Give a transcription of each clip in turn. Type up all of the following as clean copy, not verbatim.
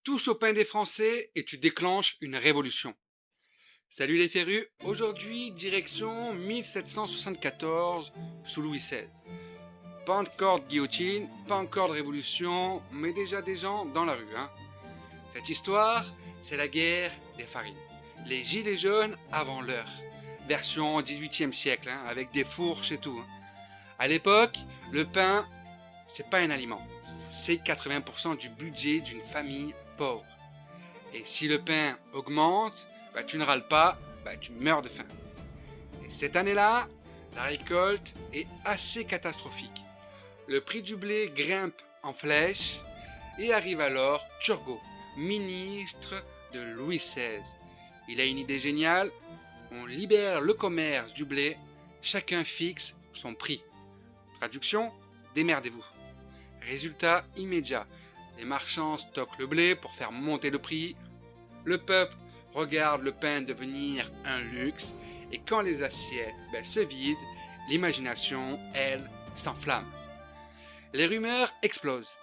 Touche au pain des Français et tu déclenches une révolution. Salut les férus, aujourd'hui direction 1774 sous Louis XVI. Pas encore de guillotine, pas encore de révolution, mais déjà des gens dans la rue. Cette histoire, c'est la guerre des farines. Les gilets jaunes avant l'heure. Version 18e siècle, avec des fourches et tout. À l'époque, le pain, c'est pas un aliment. C'est 80% du budget d'une famille pauvre. Et si le pain augmente, tu ne râles pas, tu meurs de faim. Et cette année-là, la récolte est assez catastrophique. Le prix du blé grimpe en flèche et arrive alors Turgot, ministre de Louis XVI. Il a une idée géniale, on libère le commerce du blé, chacun fixe son prix. Traduction, démerdez-vous. Résultat immédiat, les marchands stockent le blé pour faire monter le prix, le peuple regarde le pain devenir un luxe, et quand les assiettes se vident, l'imagination, elle, s'enflamme. Les rumeurs explosent.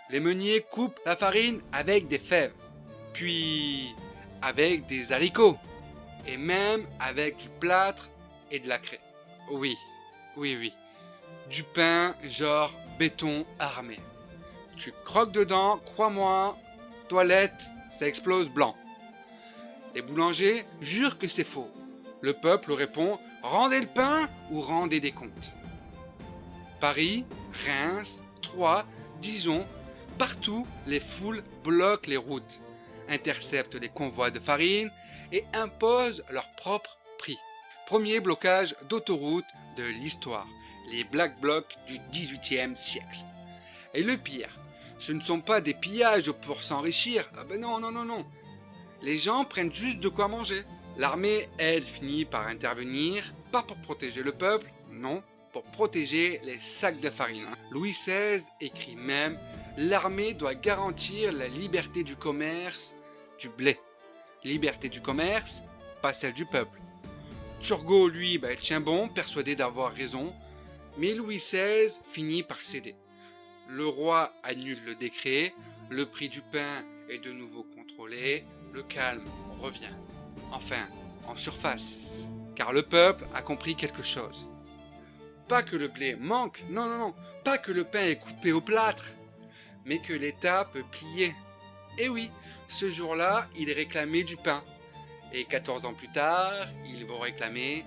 Les meuniers coupent la farine avec des fèves, puis avec des haricots, et même avec du plâtre et de la craie. Oui, du pain genre béton armé. Tu croques dedans, crois-moi, toilette, ça explose blanc. Les boulangers jurent que c'est faux. Le peuple répond, rendez le pain ou rendez des comptes. Paris, Reims, Troyes, Dijon, partout les foules bloquent les routes, interceptent les convois de farine et imposent leur propre prix. Premier blocage d'autoroute de l'histoire, les Black Blocs du XVIIIe siècle. Et le pire, ce ne sont pas des pillages pour s'enrichir, non. Les gens prennent juste de quoi manger. L'armée, elle, finit par intervenir, pas pour protéger le peuple, non, pour protéger les sacs de farine. Louis XVI écrit même « L'armée doit garantir la liberté du commerce du blé. Liberté du commerce, pas celle du peuple. » Turgot, lui, tient bon, persuadé d'avoir raison, mais Louis XVI finit par céder. Le roi annule le décret, le prix du pain est de nouveau contrôlé, le calme revient. Enfin, en surface, car le peuple a compris quelque chose. Pas que le blé manque, non, pas que le pain est coupé au plâtre, mais que l'État peut plier. Et oui, ce jour-là, il réclamait du pain. Et 14 ans plus tard, ils vont réclamer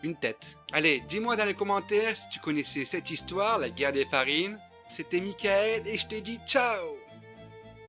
une tête. Allez, dis-moi dans les commentaires si tu connaissais cette histoire, la guerre des farines. C'était Michael et je te dis ciao!